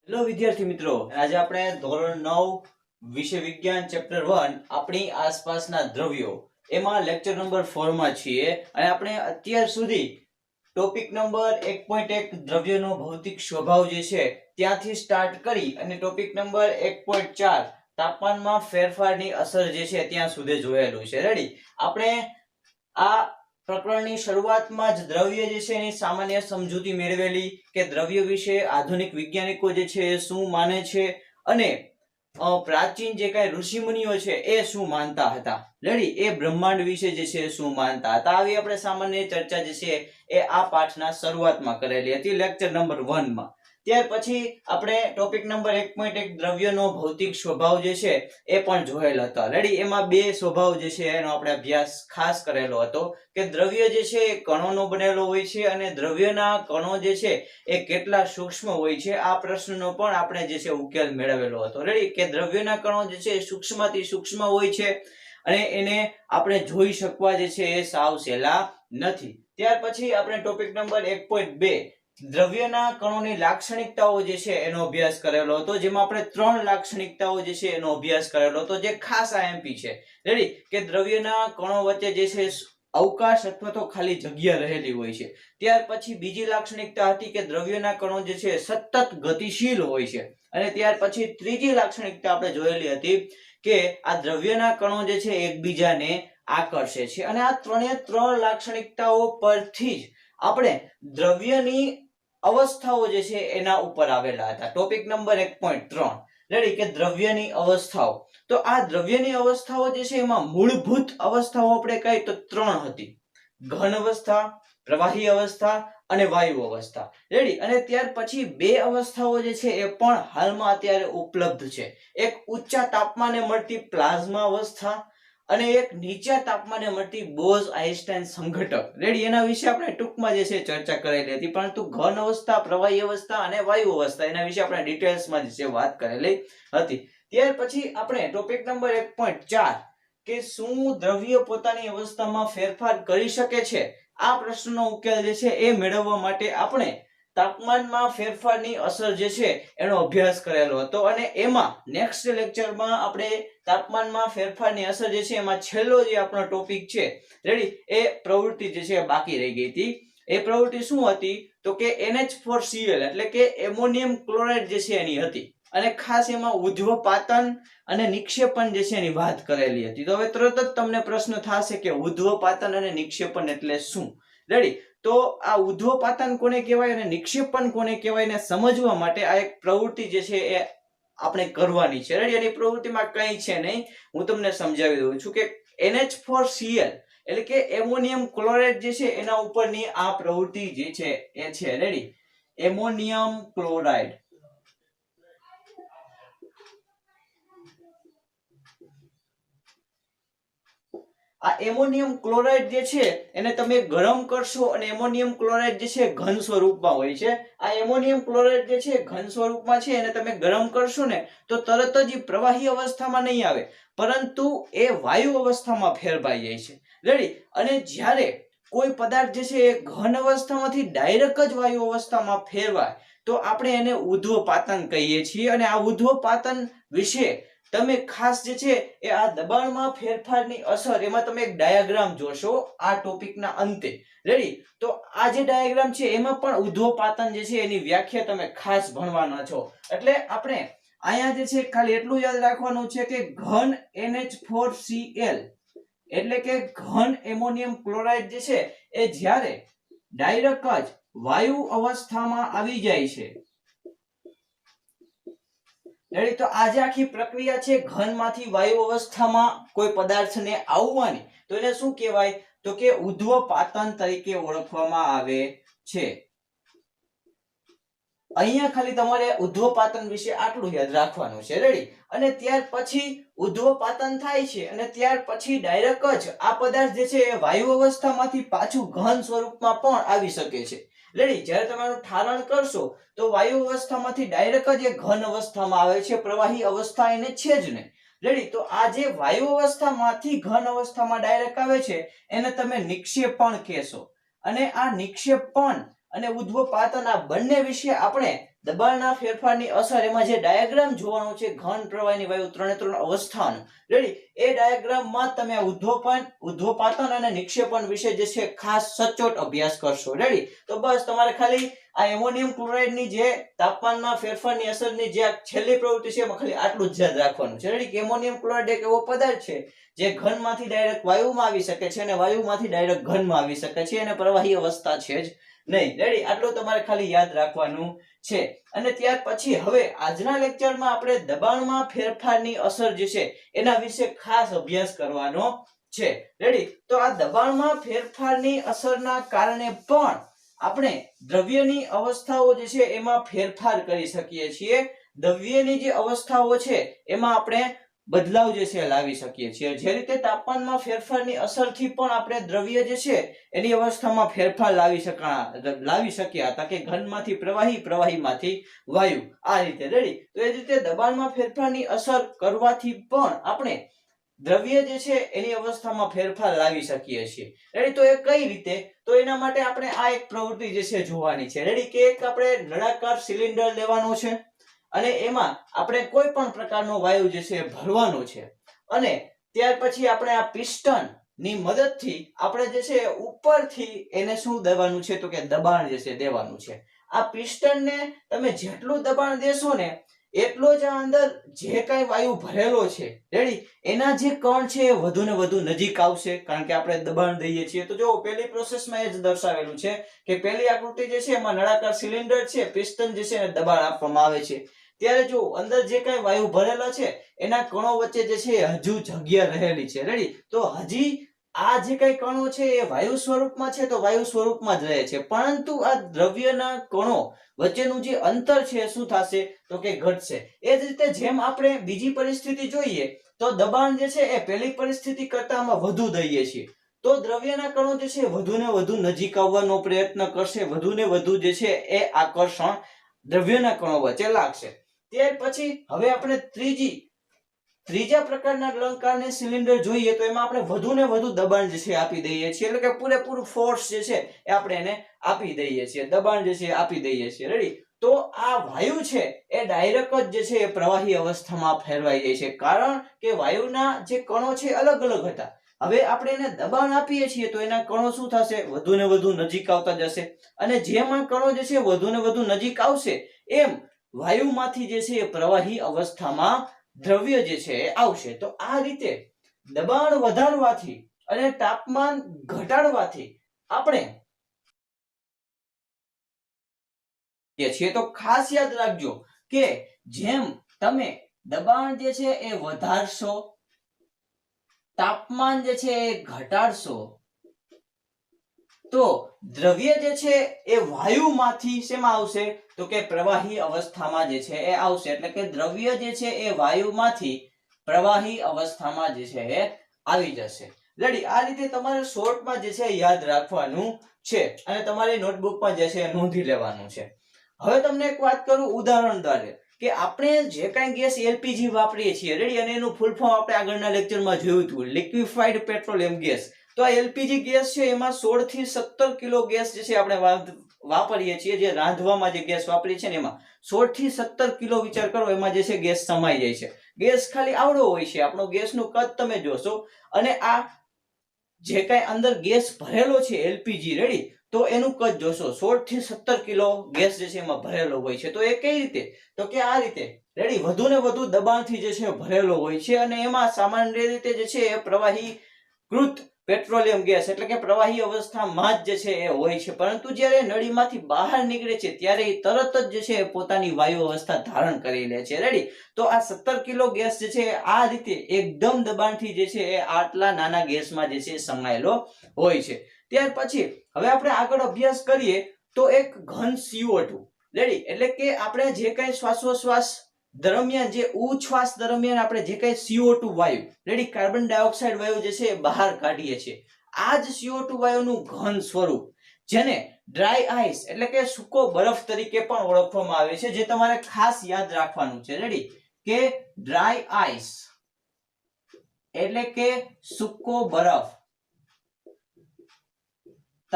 Hello વિદ્યાર્થી મિત્રો, આજે આપણે ધોરણ 9 વિષય વિજ્ઞાન ચેપ્ટર 1 આપણી આસપાસના દ્રવ્યો એમાં લેક્ચર નંબર 4 માં છીએ અને આપણે અત્યાર સુધી ટોપિક નંબર 1.1 દ્રવ્યનો ભૌતિક સ્વભાવ જે છે ત્યાંથી સ્ટાર્ટ કરી અને ટોપિક નંબર 1.4 તાપમાનમાં ફેરફારની અસર જે છે ત્યાં સુધી જોયેલું છે. રેડી? આપણે આ પ્રકરણની શરૂઆતમાં જ દ્રવ્ય જે છે એની સામાન્ય સમજૂતી મેળવેલી કે દ્રવ્ય વિશે આધુનિક વૈજ્ઞાનિકો જે છે એ શું માને છે અને પ્રાચીન જે કઈ ઋષિમુનિઓ છે એ શું માનતા હતા. રેડી? એ બ્રહ્માંડ વિશે જે છે શું માનતા હતા. આવી આપણે સામાન્ય ચર્ચા જે છે એ આ પાઠના શરૂઆતમાં કરેલી હતી લેક્ચર નંબર 1 માં. ત્યાર પછી આપણે ટોપિક નંબર 1.1 દ્રવ્યનો ભૌતિક સ્વભાવ જે છે એ પણ જોયેલ હતો. રેડી? એમાં બે સ્વભાવ જે છે એનો આપણે અભ્યાસ ખાસ કરેલો હતો કે દ્રવ્ય જે છે એ કણોનો બનેલો હોય છે અને દ્રવ્યના કણો જે છે એ કેટલા સૂક્ષ્મ હોય છે આ પ્રશ્નનો પણ આપણે જે છે ઉકેલ મેળવેલો હતો. રેડી? કે દ્રવ્યના કણો જે છે એ સૂક્ષ્મથી સૂક્ષ્મ હોય છે અને એને આપણે જોઈ શકવા જે છે એ સાવ સહેલા નથી. ત્યાર પછી આપણે ટોપિક નંબર 1.2 દ્રવ્યના કણોની લાક્ષણિકતાઓ જે છે એનો અભ્યાસ કરેલો હતો, જેમાં આપણે 3 લાક્ષણિકતાઓ જે છે એનો અભ્યાસ કરેલો હતો જે ખાસ આઈએમપી છે. રેડી? કે દ્રવ્યના કણો વચ્ચે જે છે અવકાશ અથવા તો ખાલી જગ્યા રહેલી હોય છે. ત્યાર પછી બીજી લાક્ષણિકતા હતી કે દ્રવ્યના કણો જે છે સતત ગતિશીલ હોય છે અને ત્યાર પછી ત્રીજી લાક્ષણિકતા આપણે જોયેલી હતી કે આ દ્રવ્યના કણો જે છે એકબીજાને આકર્ષે છે. અને આ ત્રણ લાક્ષણિકતાઓ પરથી જ આપણે દ્રવ્યની અવસ્થાઓ જે છે એના ઉપર આવેલા હતા. Topic number 1.3. રેડી? કે દ્રવ્યની અવસ્થાઓ. તો આ દ્રવ્યની અવસ્થાઓ જે છે એમાં મૂળભૂત અવસ્થાઓ આપણે કઈ તો 3 હતી: ઘન અવસ્થા, પ્રવાહી અવસ્થા અને વાયુ અવસ્થા. રેડી? અને ત્યાર પછી બે અવસ્થાઓ જે છે એ પણ હાલમાં અત્યારે ઉપલબ્ધ છે. એક ઊંચા તાપમાને મળતી પ્લાઝ્મા અવસ્થા અને એક નીચા તાપમાને મળતી બોઝ-આઇન્સ્ટાઇન સંઘટક. રેડી? એના વિશે આપણે ટૂંકમાં જે છે ચર્ચા કરેલી હતી, પરંતુ ઘન અવસ્થા, પ્રવાહી અવસ્થા અને વાયુ અવસ્થા એના વિશે આપણે ડિટેલ્સમાં જે વાત કરેલી હતી. ત્યાર પછી આપણે ટોપિક નંબર 1.4 કે શું દ્રવ્ય પોતાની અવસ્થામાં ફેરફાર કરી શકે છે આ પ્રશ્નનો ઉકેલ જે છે એ મેળવવા માટે આપણે તાપમાનમાં ફેરફારની અસર જે છે એનો અભ્યાસ કરેલો હતો અને એમાં નેક્સ્ટ લેક્ચરમાં આપણે તાપમાનમાં ફેરફારની અસર જે છે એમાં છેલ્લો જે આપણો ટોપિક છે, રેડી, એ પ્રવૃત્તિ જે છે બાકી રહી ગઈ હતી. એ પ્રવૃત્તિ શું હતી તો કે NH4Cl એટલે કે એમોનિયમ ક્લોરાઇડ જે છે એની હતી અને ખાસ એમાં ઉધ્વપાતન અને નિક્ષેપણ જે છે એની વાત કરેલી હતી. તો હવે તરત જ તમને પ્રશ્ન થશે કે ઉધ્વપાતન અને નિક્ષેપણ એટલે શું? રેડી? તો આ ઉધ્વપાતન કોને કહેવાય અને નિક્ષેપણ કોને કહેવાય ને સમજવા માટે આ એક પ્રવૃત્તિ જે છે એ આપણે કરવાની છે. રેડી? એની પ્રવૃત્તિમાં કંઈ છે નહીં, હું તમને સમજાવી દઉં છું કે NH4Cl એટલે કે એમોનિયમ ક્લોરાઇડ જે છે એના ઉપરની આ પ્રવૃત્તિ જે છે એ છે. રેડી? Ammonium chloride. આ એમોનિયમ ક્લોરાઇડ જે છે એને તમે ગરમ કરશો અને એમોનિયમ ક્લોરાઇડ જે છે ઘન સ્વરૂપમાં હોય છે. આ એમોનિયમ ક્લોરાઇડ જે છે ઘન સ્વરૂપમાં છે એને તમે ગરમ કરશો ને તો તરત જ પ્રવાહી અવસ્થામાં નહીં આવે, પરંતુ એ વાયુ અવસ્થામાં ફેરવાઈ જાય છે. રેડી? અને જ્યારે કોઈ પદાર્થ જે છે એ ઘન અવસ્થામાંથી ડાયરેક્ટ જ વાયુ અવસ્થામાં ફેરવાય તો આપણે એને ઉધ્વપાતન કહીએ છીએ. અને આ ઉધ્વપાતન વિશે તમે ખાસ જે છે એ આ દબાણમાં ફેરફારની અસર એમાં તમે એક ડાયાગ્રામ જોશો આ ટોપિકના અંતે. રેડી? તો આ જે ડાયાગ્રામ છે એમાં પણ ઉધ્વપાતન જે છે એની વ્યાખ્યા તમે ખાસ ભણવાના છો. એટલે આપણે અહીંયા જે છે ખાલી એટલું યાદ રાખવાનું છે કે ઘન NH4Cl એટલે કે ઘન એમોનિયમ ક્લોરાઇડ જે છે એ જ્યારે ડાયરેક્ટ જ વાયુ અવસ્થામાં આવી જાય છે. રેડી? તો આ જે આખી પ્રક્રિયા છે ઘનમાંથી વાયુ અવસ્થામાં કોઈ પદાર્થને આવવાની, તો એને શું કહેવાય તો કે ઉધ્વપાતન તરીકે ઓળખવામાં આવે છે. અહીંયા ખાલી તમારે ઉધ્વપાતન વિશે આટલું યાદ રાખવાનું છે. રેડી? અને ત્યાર પછી ઉધ્વપાતન થાય છે અને ત્યાર પછી ડાયરેક્ટ જ આ પદાર્થ જે છે એ વાયુ અવસ્થામાંથી પાછું ઘન સ્વરૂપમાં પણ આવી શકે છે. રેડી? જ્યારે તમે આનું ઠારણ કરશો તો વાયુ અવસ્થામાંથી ડાયરેક્ટ જ ઘન અવસ્થામાં આવે છે, પ્રવાહી અવસ્થા એને છે જ નહીં. રેડી? તો આ જે વાયુ અવસ્થામાંથી ઘન અવસ્થામાં ડાયરેક્ટ આવે છે એને તમે નિક્ષેપણ કહેશો. અને આ નિક્ષેપણ અને ઉધ્વપાતન આ બંને વિશે આપણે દબાણના ફેરફારની અસર એમાં જે ડાયાગ્રામ જોવાનો છે ઘન પ્રવાહની વાયુ ત્રણે ત્રણ અવસ્થાનો રેડી એ ડાયાગ્રામમાં તમે ઉદ્ધોપાતન અને નિક્ષેપણ વિશે જે છે ખાસ સચોટ અભ્યાસ કરશો રેડી તો બસ તમારે ખાલી આ એમોનિયમ ક્લોરાઇડની જે તાપમાનમાં ફેરફારની અસરની જે છેલ્લી પ્રવૃત્તિ છે એમાં ખાલી આટલું જ યાદ રાખવાનું છે રેડી કે એમોનિયમ ક્લોરાઇડ એક એવો પદાર્થ છે જે ઘનમાંથી ડાયરેક્ટ વાયુમાં આવી શકે છે અને વાયુમાંથી ડાયરેક્ટ ઘનમાં આવી શકે છે અને પ્રવાહી અવસ્થા છે જ નહીં રેડી આટલું તમારે ખાલી યાદ રાખવાનું છે અને ત્યાર પછી હવે આજના લેક્ચરમાં આપણે દબાણમાં ફેરફારની અસર જે છે એના વિશે ખાસ અભ્યાસ કરવાનો છે રેડી તો આ દબાણમાં ફેરફારની અસરના કારણે પણ આપણે દ્રવ્યની અવસ્થાઓ જે છે એમાં ફેરફાર કરી શકીએ છીએ દ્રવ્યની જે અવસ્થાઓ છે એમાં આપણે બદલાવ જે છે લાવી શકીએ છીએ જે રીતે તાપમાનમાં ફેરફારની અસરથી પણ આપણે દ્રવ્ય જે છે એની અવસ્થામાં ફેરફાર લાવી શક્યા હતા કે ઘનમાંથી પ્રવાહી પ્રવાહીમાંથી વાયુ આ રીતે રેડી તો એ રીતે દબાણમાં ફેરફારની અસર કરવાથી પણ આપણે દ્રવ્ય જે છે એની અવસ્થામાં ફેરફાર લાવી શકીએ છીએ રેડી તો એ કઈ રીતે તો એના માટે આપણે આ એક પ્રવૃત્તિ જે છે જોવાની છે રેડી કે એક આપણે નળાકાર સિલિન્ડર લેવાનો છે અને એમાં આપણે કોઈ પણ પ્રકારનો વાયુ જે છે ભરવાનો છે અને ત્યાર પછી આપણે આ પિસ્ટન ની મદદથી આપણે જે છે ઉપરથી એને શું દેવાનું છે તો કે દબાણ જે છે દેવાનું છે આ પિસ્ટનને તમે જેટલું દબાણ દેશો ને એટલો જ અંદર જે કઈ વાયુ ભરેલો છે રેડી એના જે કણ છે એ વધુ ને વધુ નજીક આવશે કારણ કે આપણે દબાણ દઈએ છીએ તો જો પહેલી પ્રોસેસમાં એ જ દર્શાવેલું છે કે પહેલી આકૃતિ જે છે એમાં નળાકાર સિલિન્ડર છે પિસ્ટન જે છે એને દબાણ આપવામાં આવે છે ત્યારે જો અંદર જે કઈ વાયુ ભરેલા છે એના કણો વચ્ચે જે છે હજુ જગ્યા રહેલી છે રેડી તો હજી આ જે કઈ કણો છે એ વાયુ સ્વરૂપમાં છે તો વાયુ સ્વરૂપમાં જ રહે છે પરંતુ આ દ્રવ્યના કણો વચ્ચેનું જે અંતર છે શું થશે તો કે ઘટશે એ જ રીતે જેમ આપણે બીજી પરિસ્થિતિ જોઈએ તો દબાણ જે છે એ પહેલી પરિસ્થિતિ કરતામાં વધુ દઈએ છીએ તો દ્રવ્યના કણો જે છે વધુ ને વધુ નજીક આવવાનો પ્રયત્ન કરશે વધુ ને વધુ જે છે એ આકર્ષણ દ્રવ્યના કણો વચ્ચે લાગશે ત્યાર પછી હવે આપણે ત્રીજા પ્રકારના અલંકારની સિલિન્ડર જોઈએ તો એમાં આપણે વધુ ને વધુ દબાણ જે છે આપી દઈએ છીએ એટલે કે પૂરેપૂરું ફોર્સ જે છે એ આપણે એને આપી દઈએ છીએ દબાણ જે છે આપી દઈએ છીએ રેડી તો આ વાયુ છે એ ડાયરેક્ટ જ જે છે એ પ્રવાહી અવસ્થામાં ફેરવાઈ જાય છે કારણ કે વાયુના જે કણો છે અલગ અલગ હતા હવે આપણે એને દબાણ આપીએ છીએ તો એના કણો શું થશે વધુ ને વધુ નજીક આવતા જશે અને જેમ આ કણો જે છે વધુ ને વધુ નજીક આવશે એમ વાયુમાંથી જે છે એ પ્રવાહી અવસ્થામાં દ્રવ્ય જે છે એ આવશે તો આ રીતે દબાણ વધારવાથી અને તાપમાન ઘટાડવાથી આપણે છીએ તો ખાસ યાદ રાખજો કે જેમ તમે દબાણ જે છે એ વધારશો તાપમાન જે છે એ ઘટાડશો તો દ્રવ્ય જે છે એ વાયુમાંથી શેમાં આવશે તો કે પ્રવાહી અવસ્થામાં જે છે એ આવશે એટલે કે દ્રવ્ય જે છે એ વાયુમાંથી પ્રવાહી અવસ્થામાં જે છે એ આવી જશે રેડી આ રીતે તમારે શોર્ટમાં જે છે યાદ રાખવાનું છે અને તમારી નોટબુકમાં જે છે એ નોંધી લેવાનું છે હવે તમને એક વાત કરું ઉદાહરણ દ્વારા કે આપણે જે કાંઈ ગેસ એલપીજી વાપરીએ છીએ રેડી અને એનું ફૂલ ફોર્મ આપણે આગળના લેક્ચરમાં જોયું હતું લિક્વિફાઈડ પેટ્રોલિયમ ગેસ તો આ એલપીજી ગેસ છે એમાં 16 થી 17 કિલો ગેસ જે છે આપણે વાપરીએ છીએ જે રાંધવામાં જે ગેસ વાપરીએ છીએ ને એમાં 16 થી 17 કિલો વિચાર કરો એમાં જે છે ગેસ સમાઈ જાય છે ગેસ ખાલી આવડો હોય છે આપણો ગેસનું કદ તમે જોશો અને આ જે કાંઈ અંદર ગેસ ભરેલો છે એલપીજી રેડી તો એનું કદ જોશો 16 થી 17 કિલો ગેસ જે છે એમાં ભરેલો હોય છે તો એ કઈ રીતે તો કે આ રીતે રેડી વધુ ને વધુ દબાણથી જે છે ભરેલો હોય છે અને એમાં સામાન્ય રીતે જે છે એ પ્રવાહી કૃત પેટ્રોલિયમ ગેસ એટલે કે પ્રવાહી અવસ્થામાં જ જે છે એ હોય છે પરંતુ જ્યારે નળીમાંથી બહાર નીકળે છે ત્યારે એ તરત જ જે છે પોતાની વાયુ અવસ્થા ધારણ કરી લે છે રેડી તો આ 17 કિલો ગેસ જે છે આ રીતે એકદમ દબાણથી જે છે એ આટલા નાના ગેસમાં જે છે સમાયેલો હોય છે ત્યાર પછી હવે આપણે આગળ અભ્યાસ કરીએ તો એક ઘન CO2 રેડી એટલે કે આપણે જે કઈ શ્વાસોશ્વાસ દરમિયાન જે ઉચ્છ્વાસ દરમિયાન આપણે જે કઈ CO2 વાયુ રેડી કાર્બન ડાયોક્સાઇડ વાયુ જે છે બહાર કાઢીએ છીએ આ જ CO2 વાયુનું ઘન સ્વરૂપ જેને ડ્રાય આઈસ એટલે કે સૂકો બરફ તરીકે પણ ઓળખવામાં આવે છે જે તમારે ખાસ યાદ રાખવાનું છે રેડી કે ડ્રાય આઈસ એટલે કે સૂકો બરફ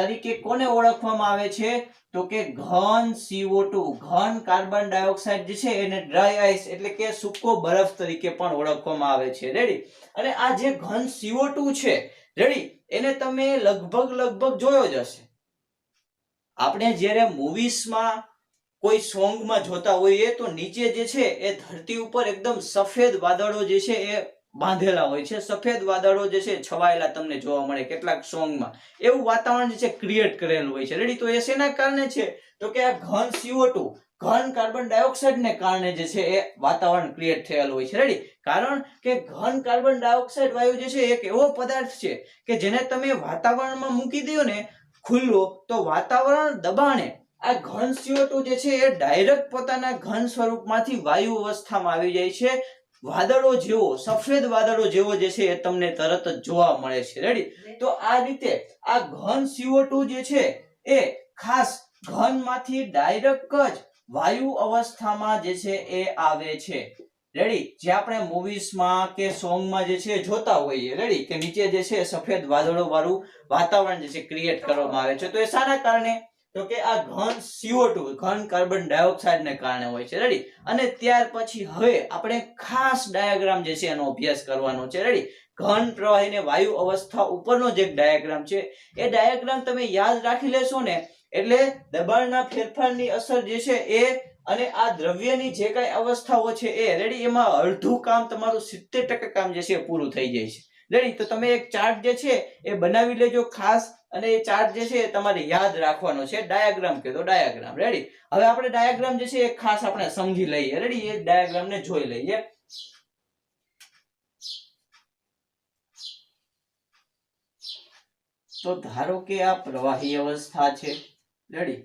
તરીકે કોને ઓળખવામાં આવે છે? તો કે ઘન CO2, ઘન કાર્બન ડાયોક્સાઇડ જે છે એને ડ્રાય આઈસ એટલે કે સૂકો બરફ તરીકે પણ ઓળખવામાં આવે છે. રેડી? અને આ જે ઘન CO2 છે, રેડી, એને તમે લગભગ જોયો જ હશે. આપણે જ્યારે મૂવીઝમાં કોઈ સોંગમાં જોતા હોઈએ તો નીચે જે છે એ ધરતી ઉપર એકદમ સફેદ વાદળો જે છે એ બાંધેલા હોય છે. સફેદ વાદળો જે છે છવાયેલા તમને જોવા મળે કેટલાક સોંગમાં. એવું વાતાવરણ જે છે ક્રિએટ કરેલું હોય છે. રેડી? તો એ શેના કારણે છે? તો કે આ ઘન CO2, ઘન કાર્બન ડાયોક્સાઇડ ને કારણે જે છે એ વાતાવરણ ક્રિએટ થયેલું હોય છે. રેડી? કારણ કે ઘન કાર્બન ડાયોક્સાઇડ વાયુ જે છે એક એવો પદાર્થ છે કે જેને તમે વાતાવરણમાં મૂકી દો ને ખુલ્લો, તો વાતાવરણ દબાણે આ ઘન CO2 જે છે એ ડાયરેક્ટ પોતાના ઘન સ્વરૂપમાંથી વાયુ અવસ્થામાં આવી જાય છે. વાદળો જેવો, સફેદ વાદળો જેવો જે છે એ તમને તરત જ જોવા મળે છે. રેડી? તો આ રીતે આ ઘન CO2 જે છે એ ખાસ ઘનમાંથી ડાયરેક્ટ જ વાયુ અવસ્થામાં જે છે એ આવે છે. રેડી? જે આપણે મૂવીઝમાં કે સોંગમાં જે છે જોતા હોઈએ. રેડી? કે નીચે જે છે સફેદ વાદળો વાળું વાતાવરણ જે છે ક્રિએટ કરવામાં આવે છે. તો એ શાના કારણે? તો કે આ ઘન CO2, ઘન કાર્બન ડાયોક્સાઇડ ને કારણે હોય છે. રેડી? અને ત્યાર પછી હવે આપણે ખાસ ડાયાગ્રામ જે છે એનો અભ્યાસ કરવાનો છે. રેડી? ઘન પ્રવાહીને વાયુ અવસ્થા ઉપરનો જે ડાયાગ્રામ છે એ ડાયાગ્રામ તમે યાદ રાખી લેશો ને એટલે દબાણના ફેરફારની અસર જે છે એ અને આ દ્રવ્યની જે કઈ અવસ્થાઓ છે એ, રેડી, એમાં અડધું કામ તમારું 70% કામ જે છે પૂરું થઈ જાય છે. રેડી? તો તમે એક ચાર્ટ જે છે એ બનાવી લેજો ખાસ, અને એ ચાર્ટ જે છે તમારે યાદ રાખવાનો છે. ડાયાગ્રામ કીધો, ડાયાગ્રામ. રેડી? હવે આપણે ડાયાગ્રામ જે છે એ ખાસ આપણે સમજી લઈએ. રેડી? એ ડાયાગ્રામ ને જોઈ લઈએ. તો ધારો કે આ પ્રવાહી અવસ્થા છે. રેડી?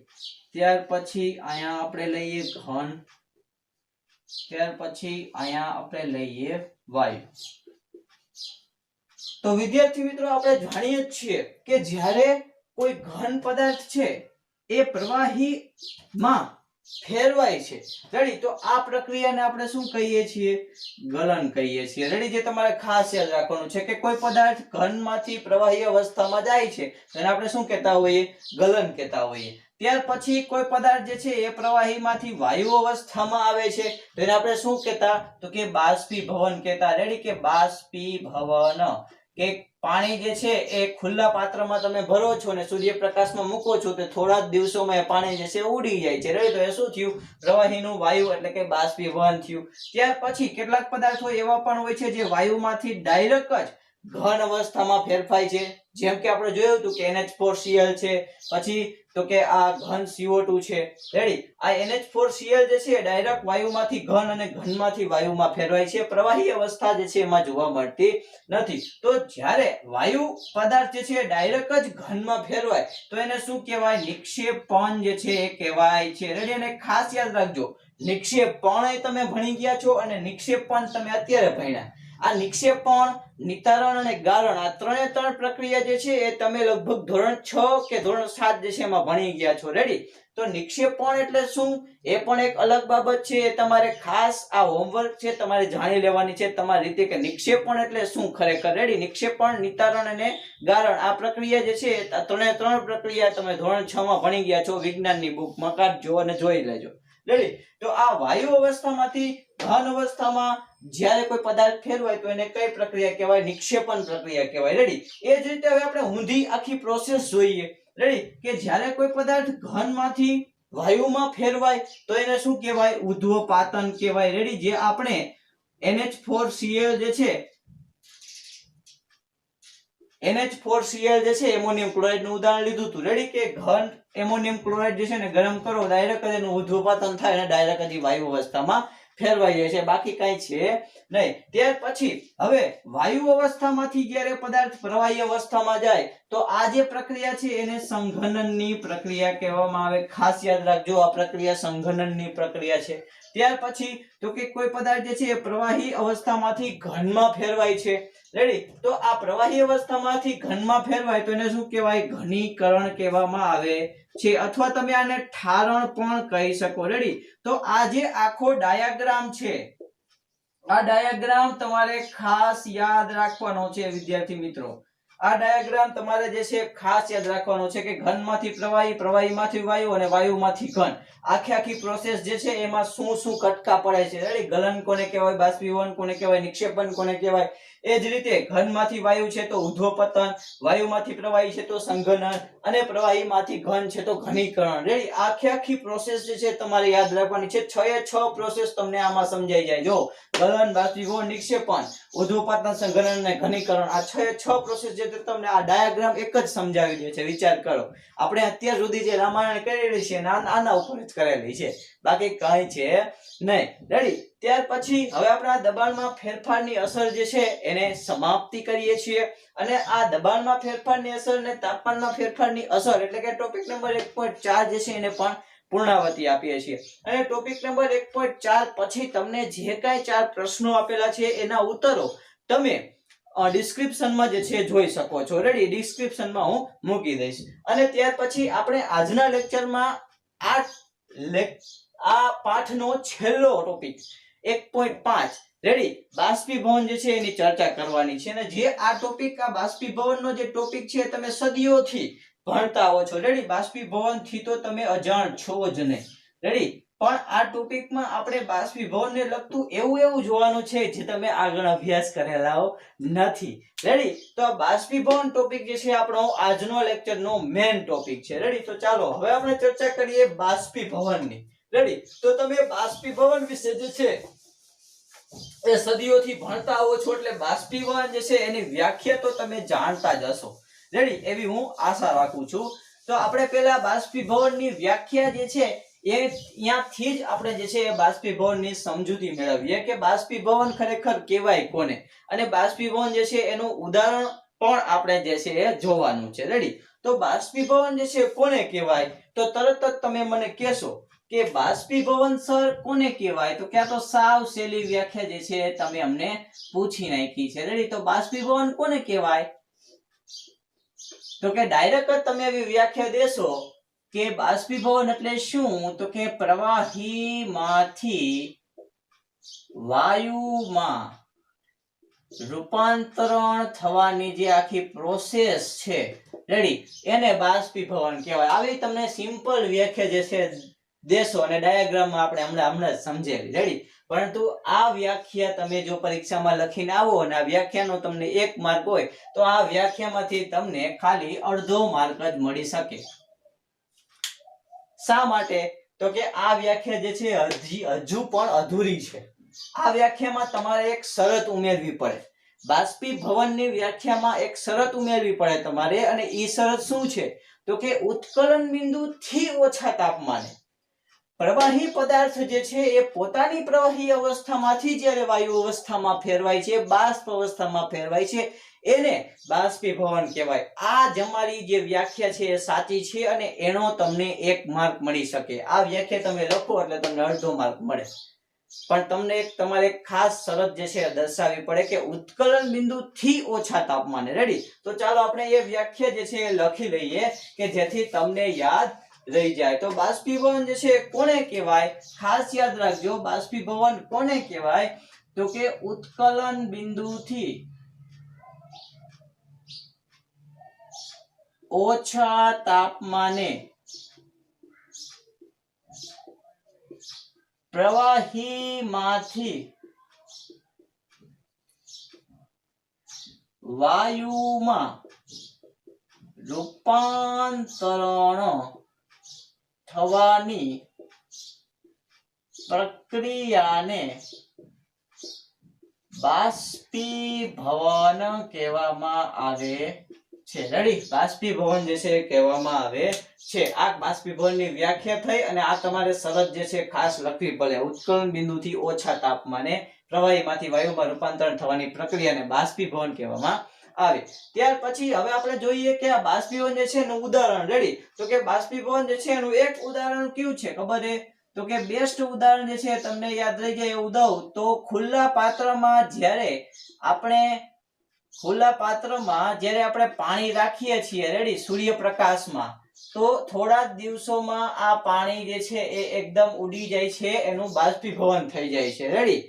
ત્યાર પછી અહીંયા આપણે લઈએ ઘન, ત્યાર પછી અહીંયા આપણે લઈએ વાયુ. તો વિદ્યાર્થી મિત્રો આપણે જાણીએ છીએ કે જ્યારે કોઈ ઘન પદાર્થ છે એ પ્રવાહીમાં ફેરવાય છે. રેડી? તો આ પ્રક્રિયાને આપણે શું કહીએ છીએ? ગલન કહીએ છીએ. રેડી? જે તમારે ખાસ યાદ રાખવાનું છે કે કોઈ પદાર્થ ઘનમાંથી પ્રવાહી અવસ્થામાં જાય છે તેને આપણે શું કહેતા હોઈએ? ગલન કહેતા હોઈએ. ત્યાર પછી કોઈ પદાર્થ જે છે એ પ્રવાહીમાંથી વાયુ અવસ્થામાં આવે છે તો એને આપણે શું કહેતા? તો કે બાષ્પીભવન કહેતા. રેડી? કે બાષ્પીભવન. કે પાણી જે છે એ ખુલ્લા પાત્રમાં તમે ભરો છો ને સૂર્યપ્રકાશમાં મૂકો છો તો થોડા જ દિવસોમાં એ પાણી જે છે ઉડી જાય છે. રેડી? તો એ શું થયું? પ્રવાહીનું વાયુ એટલે કે બાષ્પીભવન થયું. ત્યાર પછી કેટલાક પદાર્થો એવા પણ હોય છે જે વાયુમાંથી ડાયરેક્ટ જ ઘન અવસ્થામાં ફેરફાય છે. જેમ કે આપણે જોયું હતું કે NH4Cl છે, પછી તો કે આ ઘન CO2 છે. રેડી? આ NH4Cl જે છે ડાયરેક્ટ વાયુમાંથી ઘન અને ઘનમાંથી વાયુમાં ફેરવાય છે. પ્રવાહી અવસ્થા જે છે એમાં જોવા મળતી નથી. તો જ્યારે વાયુ પદાર્થ જે છે ડાયરેક્ટ જ ઘનમાં ફેરવાય તો એને શું કહેવાય? નિક્ષેપણ જે છે એ કહેવાય છે. રેડી? અને ખાસ યાદ રાખજો, નિક્ષેપણ તમે ભણી ગયા છો અને નિક્ષેપણ તમે અત્યારે ભણ્યા. આ નિક્ષેપણ, નિતારણ અને ગારણ, આ ત્રણ પ્રક્રિયા જે છે એ તમે લગભગ ધોરણ 6 કે ધોરણ 7 જે છે એમાં ભણી ગયા છો. રેડી? તો નિક્ષેપણ એટલે શું એ પણ એક અલગ બાબત છે. એ તમારે ખાસ આ હોમવર્ક છે તમારે જાણી લેવાની છે તમારી રીતે કે નિક્ષેપણ એટલે શું ખરેખર. રેડી? નિક્ષેપણ, નિતારણ અને ગારણ આ પ્રક્રિયા જે છે આ ત્રણ પ્રક્રિયા તમે ધોરણ 6 માં ભણી ગયા છો. વિજ્ઞાનની બુકમાં કાઢજો અને જોઈ લેજો. રેડી? તો આ વાયુ અવસ્થામાંથી ઘન અવસ્થામાં જ્યારે કોઈ પદાર્થ ફેરવાય તો એને કઈ પ્રક્રિયા કહેવાય? નિક્ષેપણ પ્રક્રિયા કહેવાય. રેડી? એ જ રીતે હવે આપણે ઊંધી આખી પ્રોસેસ જોઈએ. રેડી? કે જ્યારે કોઈ પદાર્થ ઘનમાંથી વાયુમાં ફેરવાય તો એને શું કહેવાય? ઉધ્વપાતન કહેવાય. રેડી? જે આપણે NH4Cl જે છે, NH4Cl જે છે એમોનિયમ ક્લોરાઇડ નું ઉદાહરણ લીધું હતું. રેડી? કે ઘન એમોનિયમ ક્લોરાઇડ જે છે ને ગરમ કરો ડાયરેક્ટ જ એનું ઉધ્વપાતન થાય અને ડાયરેક્ટ જ વાયુ અવસ્થામાં ફેરવાઈ જાય છે, બાકી કઈ છે નહીં. ત્યાર પછી હવે વાયુ અવસ્થામાંથી જ્યારે પદાર્થ પ્રવાહી અવસ્થામાં જાય તો આ જે પ્રક્રિયા છે એને સંઘનનની પ્રક્રિયા કહેવામાં આવે. ખાસ યાદ રાખજો, આ પ્રક્રિયા સંઘનનની પ્રક્રિયા છે. ત્યાર પછી તો કે કોઈ પદાર્થ જે છે એ પ્રવાહી અવસ્થામાંથી ઘનમાં ફેરવાય છે. રેડી? તો આ પ્રવાહી અવસ્થામાંથી ઘનમાં ફેરવાય તો એને શું કહેવાય? ઘનીકરણ કહેવામાં આવે છે, અથવા તમે આને ઠારણ પણ કહી શકો. રેડી? તો આ જે આખો ડાયાગ્રામ છે, આ ડાયાગ્રામ તમારે ખાસ યાદ રાખવાનો છે વિદ્યાર્થી મિત્રો. આ ડાયાગ્રામ તમારે જે છે ખાસ યાદ રાખવાનો છે કે ઘનમાંથી પ્રવાહી, પ્રવાહીમાંથી વાયુ અને વાયુમાંથી ઘન, આખી પ્રોસેસ જે છે એમાં શું શું કટકા પડે છે. રેડી? ગલન કોને કહેવાય, બાષ્પીભવન કોને કહેવાય, નિક્ષેપણ કોને કહેવાય. એ જ રીતે ઘનમાંથી વાયુ છે તો ઉદ્ધોપતન, વાયુમાંથી પ્રવાહી છે તો સંઘનન અને પ્રવાહીમાંથી ઘન છે તો ઘનીકરણ. રેડી? આખી પ્રોસેસ જે છે તમારે યાદ રાખવાની છે. 6 એ 6 પ્રોસેસ તમને આમાં સમજાઈ જાય. જો ગલન, બાષ્પીભવન, નિક્ષેપણ, ઉદ્ધોપતન, સંઘનન અને ઘનીકરણ, આ 6 એ 6 પ્રોસેસ જે તમને આ ડાયાગ્રામ એક જ સમજાવી દે છે. વિચાર કરો, આપણે અત્યાર સુધી જે રામાયણ કરેલી છે આના ઉપર જ કરેલી છે, બાકી કાંઈ છે નહીં. રેડી? ત્યાર પછી હવે આપણે આ દબાણમાં ફેરફારની અસર જે છે એને સમાપ્તિ કરીએ છીએ અને આ દબાણમાં ફેરફારની અસર અને તાપમાનમાં ફેરફારની અસર એટલે કે ટોપિક નંબર 1.4 જે છે એને પણ પૂર્ણાવતી આપીએ છીએ. અને ટોપિક નંબર 1.4 પછી તમને જે કાંઈ 4 પ્રશ્નો આપેલા છે એના ઉત્તરો તમે ડિસ્ક્રિપ્શનમાં જે છે જોઈ શકો છો. રેડી? ડિસ્ક્રિપ્શનમાં હું મૂકી દઈશ. અને ત્યાર પછી આપણે આજના લેક્ચરમાં આ પાઠનો છેલ્લો ટોપિક 1.5 રેડી બાષ્પીભવન જે છે એની ચર્ચા કરવાની છે. અને જે આ ટોપિક, આ બાષ્પીભવનનો જે ટોપિક છે તમે સદીઓથી ભણતા આવો છો. રેડી? બાષ્પીભવન થી તો તમે અજાણ છો જ નહીં. રેડી? પણ આ ટોપિકમાં આપણે બાષ્પીભવનને લગતું એવું જોવાનું છે જે તમે આગળ અભ્યાસ કરેલા નથી. રેડી? તો બાષ્પીભવન ટોપિક જે છે આપણો આજનો લેક્ચરનો મેઇન ટોપિક છે. રેડી? તો ચાલો હવે આપણે ચર્ચા કરીએ બાષ્પીભવનની. રેડી? તો તમે બાષ્પીભવન વિશે જે છે એ સદીઓથી ભણતા આવો છો એટલે બાષ્પીભવન જે છે એની વ્યાખ્યા તો તમે જાણતા જ હશો. રેડી? એવી હું આશા રાખું છું. તો આપણે પહેલા બાષ્પીભવનની વ્યાખ્યા જે છે ત્યાંથી જ આપણે જે છે બાષ્પીભવનની સમજૂતી મેળવીએ કે બાષ્પીભવન ખરેખર કહેવાય કોને, અને બાષ્પીભવન જે છે એનું ઉદાહરણ પણ આપણે જે છે એ જોવાનું છે. રેડી? તો બાષ્પીભવન જે છે કોને કહેવાય તો તરત જ તમે મને કહેશો કે બાષ્પીભવન સર કોને કહેવાય, તો ક્યાં તો સાવ સહેલી વ્યાખ્યા જે છે તમે અમને પૂછી નાખી છે. રેડી? તો બાષ્પીભવન કોને કહેવાય તો કે ડાયરેક્ટ જ તમે એવી વ્યાખ્યા દેશો કે બાષ્પીભવન એટલે શું, તો કે પ્રવાહીમાંથી વાયુમાં રૂપાંતરણ થવાની જે આખી પ્રોસેસ છે, રેડી, એને બાષ્પીભવન કહેવાય. આવી તમને સિમ્પલ વ્યાખ્યા જે છે દેશો અને ડાયાગ્રામમાં આપણે હમણાં સમજેલી. રેડી? પરંતુ આ વ્યાખ્યા તમે જો પરીક્ષામાં લખીને આવો અને આ વ્યાખ્યાનો તમને 1 માર્ક હોય તો આ વ્યાખ્યામાંથી તમને ખાલી અડધો માર્ક જ મળી શકે. શા માટે? તો કે આ વ્યાખ્યા જે છે હજુ પણ અધૂરી છે. આ વ્યાખ્યામાં તમારે એક શરત ઉમેરવી પડે. બાષ્પીભવનની વ્યાખ્યામાં એક શરત ઉમેરવી પડે તમારે, અને એ શરત શું છે તો કે ઉત્કલન બિંદુથી ઓછા તાપમાને પ્રવાહી પદાર્થ જે છે એ પોતાની પ્રવાહી અવસ્થામાંથી જ્યારે વાયુ અવસ્થામાં ફેરવાય છે, બાષ્પ અવસ્થામાં ફેરવાય છે, એને બાષ્પીભવન કહેવાય. આ જ અમારી જે વ્યાખ્યા છે એ સાચી છે અને એનો તમને 1 માર્ક મળી શકે. આ વ્યાખ્યા તમે લખો એટલે તમને અડધો માર્ક મળે. પણ તમને તમારે ખાસ શરત જે છે દર્શાવવી પડે કે ઉત્કલન બિંદુથી ઓછા તાપમાને. રેડી? તો ચાલો આપણે એ વ્યાખ્યા જે છે એ લખી લઈએ કે જેથી તમને યાદ રહી જાય. તો બાષ્પીભવન જે છે કોને કહેવાય, ખાસ યાદ રાખજો. બાષ્પીભવન કોને કહેવાય તો કે ઉત્કલન બિંદુથી ઓછા તાપમાને પ્રવાહીમાંથી વાયુમાં રૂપાંતરણ થવાની પ્રક્રિયાને બાષ્પીભવન કહેવામાં આવે છે. રેડી? બાષ્પીભવન જે છે કહેવામાં આવે છે. આ બાષ્પીભવનની વ્યાખ્યા થઈ અને આ તમારે શરત જે છે ખાસ લખવી પડે. ઉત્કલન બિંદુથી ઓછા તાપમાને પ્રવાહીમાંથી વાયુમાં રૂપાંતરણ થવાની પ્રક્રિયાને બાષ્પીભવન કહેવામાં આવે. ત્યાર પછી હવે આપણે જોઈએ કે આ બાષ્પીભવન જે છે એનું ઉદાહરણ. રેડી? તો કે બાષ્પીભવન જે છે એનું એક ઉદાહરણ કયું છે ખબર છે તો કે બેસ્ટ ઉદાહરણ જે છે તમને યાદ રહી જાય એવું દઉં તો ખુલ્લા પાત્રમાં જ્યારે આપણે પાણી રાખીએ છીએ, રેડી, સૂર્યપ્રકાશમાં, તો થોડા જ દિવસોમાં આ પાણી જે છે એ એકદમ ઉડી જાય છે, એનું બાષ્પીભવન થઈ જાય છે. રેડી?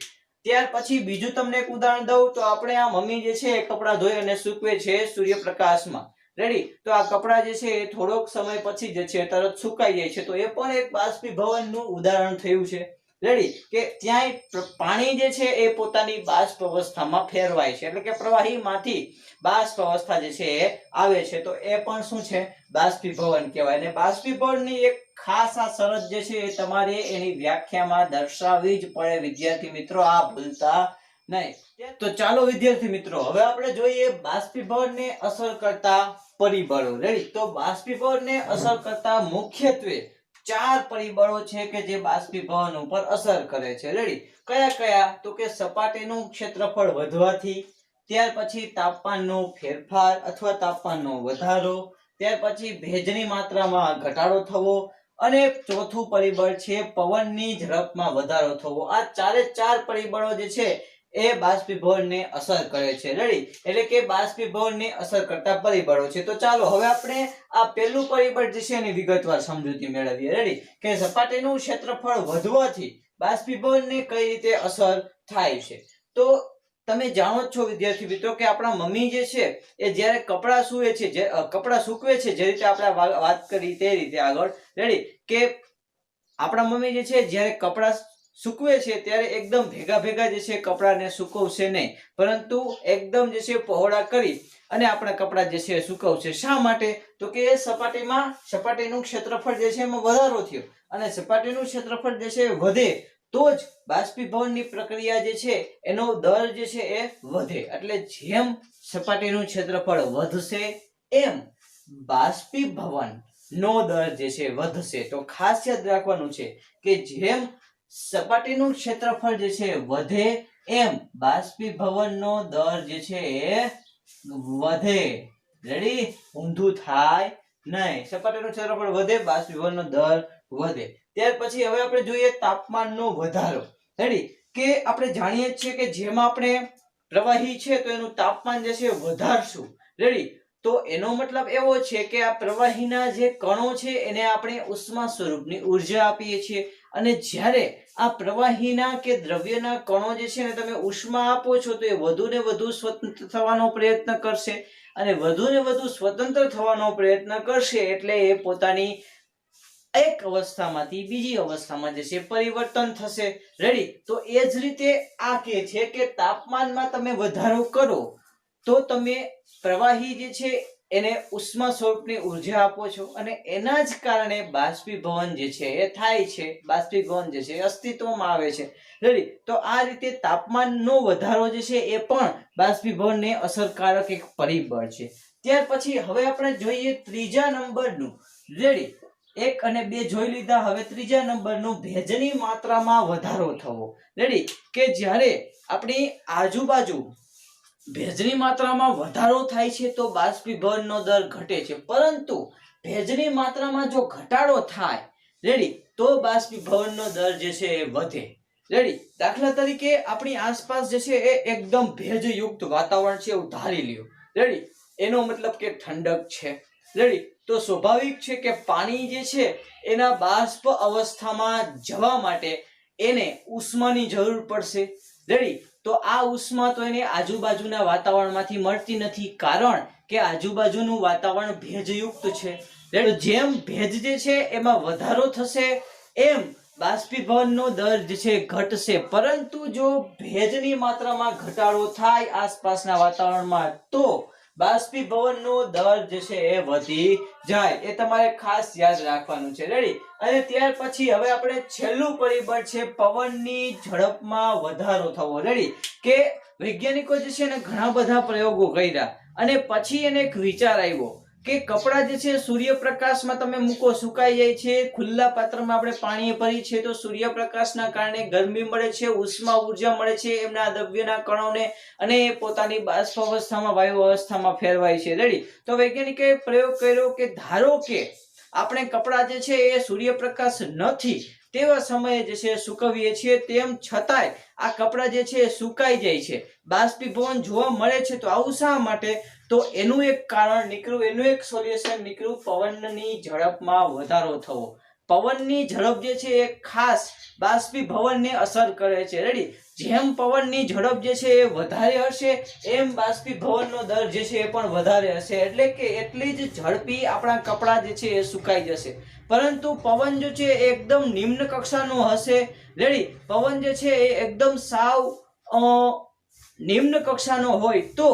ત્યાર પછી બીજું તમને એક ઉદાહરણ દઉં તો આપણે આ મમ્મી જે છે કપડાં ધોઈ અને સૂકવે છે સૂર્યપ્રકાશમાં. રેડી? તો આ કપડાં જે છે એ થોડોક સમય પછી જે છે તરત સુકાઈ જાય છે, તો એ પણ એક બાષ્પીભવનનું ઉદાહરણ થયું છે. રેડી? કે ત્યાંય પાણી જે છે એ પોતાની બાષ્પ અવસ્થામાં ફેરવાય છે, એટલે કે પ્રવાહીમાંથી બાષ્પ અવસ્થા જે છે એ આવે છે, તો એ પણ શું છે? બાષ્પીભવન કહેવાય. અને બાષ્પીભવનની એક ખાસ આ શરત જે છે એ તમારે એની વ્યાખ્યામાં દર્શાવવી જ પડે વિદ્યાર્થી મિત્રો, આ ભૂલતા નહીં. તો ચાલો વિદ્યાર્થી મિત્રો હવે આપણે જોઈએ બાષ્પીભવનને અસર કરતા પરિબળો. રેડી? તો બાષ્પીભવનને અસર કરતા મુખ્યત્વે 4 પરિબળો છે કે જે બાષ્પીભવન ઉપર અસર કરે છે. રેડી? કયા કયા? તો કે સપાટીનું ક્ષેત્રફળ વધવાથી, ત્યાર પછી તાપમાનનો ફેરફાર અથવા તાપમાનનો વધારો, ત્યાર પછી ભેજની માત્રામાં ઘટાડો થવો, અને ચોથું પરિબળ છે પવનની ઝડપમાં વધારો થવો. આ 4 પરિબળો જે છે એ બાષ્પીભવનને અસર કરે છે. રેડી? એટલે કે બાષ્પીભવનને અસર કરતા પરિબળો છે. તો ચાલો હવે આપણે આ પહેલું પરિબળ જે છે એની વિગતવાર સમજૂતી મેળવીએ. રેડી? કે સપાટીનું ક્ષેત્રફળ વધવાથી બાષ્પીભવનને કઈ રીતે અસર થાય છે. તો તમે જાણો જ છો વિદ્યાર્થી મિત્રો કે આપણા મમ્મી જે છે એ જ્યારે કપડાં સૂવે છે, જે કપડાં સૂકવે છે, જે રીતે આપણે વાત કરી તે રીતે આગળ. રેડી? કે આપણા મમ્મી જે છે જ્યારે કપડાં સૂકવે છે ત્યારે એકદમ ભેગા ભેગા જે છે કપડાને સૂકવશે નહીં, પરંતુ એકદમ જે છે પહોળા કરી અને આપણા કપડાં જે છે સૂકવશે. શા માટે? તો કે એ સપાટીનું ક્ષેત્રફળ જે છે એમાં વધારો થયો, અને સપાટીનું ક્ષેત્રફળ જે છે વધે તો જ બાષ્પીભવનની પ્રક્રિયા જે છે એનો દર જે છે એ વધે. એટલે જેમ સપાટીનું ક્ષેત્રફળ વધશે એમ બાષ્પીભવન નો દર જે છે વધશે. તો ખાસ યાદ રાખવાનું છે કે જેમ સપાટીનું ક્ષેત્રફળ જે છે વધે એમ બાષ્પીભવનનો દર જે છે એ વધે. રેડી? ઊંધું થાય નહીં. સપાટીનું ક્ષેત્રફળ વધે, બાષ્પીભવનનો દર વધે. ત્યાર પછી હવે આપણે જોઈએ તાપમાનનો વધારો. રેડી? કે આપણે જાણીએ છીએ કે જેમ આપણે પ્રવાહી છે તો એનું તાપમાન જે છે વધારશું. રેડી? તો એનો મતલબ એવો છે કે આ પ્રવાહીના જે કણો છે એને આપણે ઉષ્મા સ્વરૂપની ઉર્જા આપીએ છીએ, અને જ્યારે આ પ્રવાહીના કે દ્રવ્યના કણો જે છે ને તમે ઉષ્મા આપો છો તો એ વધુ ને વધુ સ્વતંત્ર થવાનો પ્રયત્ન કરશે, અને વધુ ને વધુ સ્વતંત્ર થવાનો પ્રયત્ન કરશે એટલે એ પોતાની એક અવસ્થામાંથી બીજી અવસ્થામાં જે છે પરિવર્તન થશે. રેડી? તો એ જ રીતે આ કહે છે કે તાપમાનમાં તમે વધારો કરો તો તમે પ્રવાહી જે છે એને ઉષ્મા સ્વરૂપની ઉર્જા આપો છો, અને એના જ કારણે બાષ્પીભવન જે છે એ થાય છે, બાષ્પીભવન જે છે અસ્તિત્વમાં આવે છે. રેડી? તો આ રીતે તાપમાનનો વધારો જે છે એ પણ બાષ્પીભવનને અસરકારક એક પરિબળ છે. ત્યાર પછી હવે આપણે જોઈએ ત્રીજા નંબરનું. રેડી? 1 અને 2 જોઈ લીધા. હવે ત્રીજા નંબરનું ભેજની માત્રામાં વધારો થવો. રેડી? કે જ્યારે આપણી આજુબાજુ ભેજની માત્રામાં વધારો થાય છે તો બાષ્પીભવનનો દર ઘટે છે, પરંતુ ભેજની માત્રામાં જો ઘટાડો થાય, રેડી, તો બાષ્પીભવનનો દર જે છે એ વધે. રેડી? દાખલા તરીકે આપણી આસપાસ જે છે એ એકદમ ભેજયુક્ત વાતાવરણ છે એવું ધારી લ્યો. રેડી? એનો મતલબ કે ઠંડક છે. રેડી? તો સ્વાભાવિક છે કે પાણી જે છે એના બાષ્પ અવસ્થામાં જવા માટે એને ઉષ્માની જરૂર પડશે. રેડી? તો આ ઉષ્મા તો એને આજુબાજુના વાતાવરણમાંથી મળતી નથી, કારણ કે આજુબાજુનું વાતાવરણ ભેજયુક્ત છે. જેમ ભેજ જે છે એમાં વધારો થશે એમ બાષ્પીભવનનો દર જે છે ઘટશે, પરંતુ જો ભેજની માત્રામાં ઘટાડો થાય આસપાસના વાતાવરણમાં તો બાષ્પીભવનનો દર જે છે એ વધી જાય. એ તમારે ખાસ યાદ રાખવાનું છે. રેડી? અને ત્યાર પછી હવે આપણે છેલ્લું પરિબળ છે પવનની ઝડપમાં વધારો થવો. રેડી? કે વૈજ્ઞાનિકો જે છે ને ઘણા બધા પ્રયોગો કર્યા, અને પછી એને એક વિચાર આવ્યો કે કપડાં જે છે સૂર્યપ્રકાશમાં તમે મૂકો, સુકાઈ જાય છે. ખુલ્લા પાત્રમાં આપણે પાણી ભરી છે તો સૂર્યપ્રકાશના કારણે ગરમી મળે છે, ઉષ્મા ઉર્જા મળે છે એમના દ્રવ્યના કણોને, અને એ પોતાની બાષ્પ અવસ્થામાં વાયુ અવસ્થામાં ફેરવાય છે. રેડી? તો વૈજ્ઞાનિકોએ પ્રયોગ કર્યો કે ધારો કે આપણે કપડાં જે છે એ સૂર્યપ્રકાશ નથી તેવા સમયે જે છે સૂકવીએ છીએ, તેમ છતાંય આ કપડાં જે છે સુકાઈ જાય છે, બાષ્પીભવન જોવા મળે છે. તો આવું શા માટે? તો એનું એક કારણ નીકળ્યું, એનું એક સોલ્યુશન નીકળ્યું, પવનની ઝડપમાં વધારો થવો. પવનની ઝડપ જે છે એ ખાસ બાષ્પીભવનને અસર કરે છે. રેડી? જેમ પવનની ઝડપ જે છે એ વધારે હશે એમ બાષ્પીભવનનો દર જે છે એ પણ વધારે હશે. એટલે કે એટલી જ ઝડપી આપણા કપડાં જે છે એ સુકાઈ જશે. પરંતુ પવન જે છે એ એકદમ નિમ્ન કક્ષાનો હશે. રેડી? પવન જે છે એ એકદમ સાવ નિમ્ન કક્ષાનો હોય તો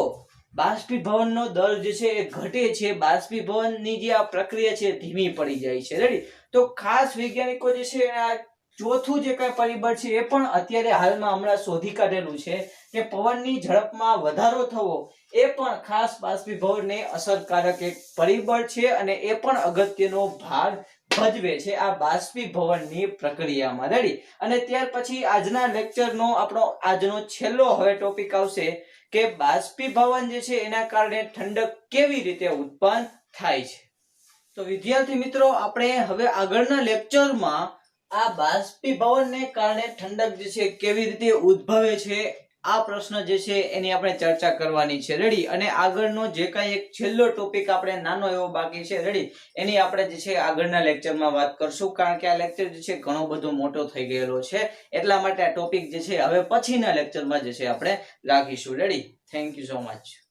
બાષ્પીભવનનો દર જે છે એ ઘટે છે. બાષ્પીભવનની જે આ પ્રક્રિયા છે ધીમી પડી જાય છે. રેડી? તો ખાસ વૈજ્ઞાનિકો જે છે આ ચોથું જે કઈ પરિબળ છે એ પણ અત્યારે હાલમાં હમણાં શોધી કાઢેલું છે કે પવનની ઝડપમાં વધારો થવો એ પણ ખાસ બાષ્પીભવનને અસરકારક એક પરિબળ છે અને એ પણ અગત્યનો ભાગ ભજવે છે આ બાષ્પીભવનની પ્રક્રિયામાં. રેડી? અને ત્યાર પછી આજના લેક્ચરનો આપણો આજનો છેલ્લો હવે ટોપિક આવશે કે બાષ્પીભવન જે છે એના કારણે ઠંડક કેવી રીતે ઉત્પન્ન થાય છે. તો વિદ્યાર્થી મિત્રો, આપણે હવે આગળના લેક્ચરમાં આ બાષ્પીભવનને કારણે ઠંડક જે છે કેવી રીતે ઉદ્ભવે છે આ પ્રશ્ન જે છે એની આપણે ચર્ચા કરવાની છે. રેડી? અને આગળનો જે કાંઈ એક છેલ્લો ટોપિક આપણે નાનો એવો બાકી છે, રેડી, એની આપણે જે છે આગળના લેક્ચરમાં વાત કરશું. કારણ કે આ લેક્ચર જે છે ઘણો બધો મોટો થઈ ગયેલો છે, એટલા માટે આ ટોપિક જે છે હવે પછીના લેક્ચરમાં જે છે આપણે રાખીશું. Ready? Thank you so much.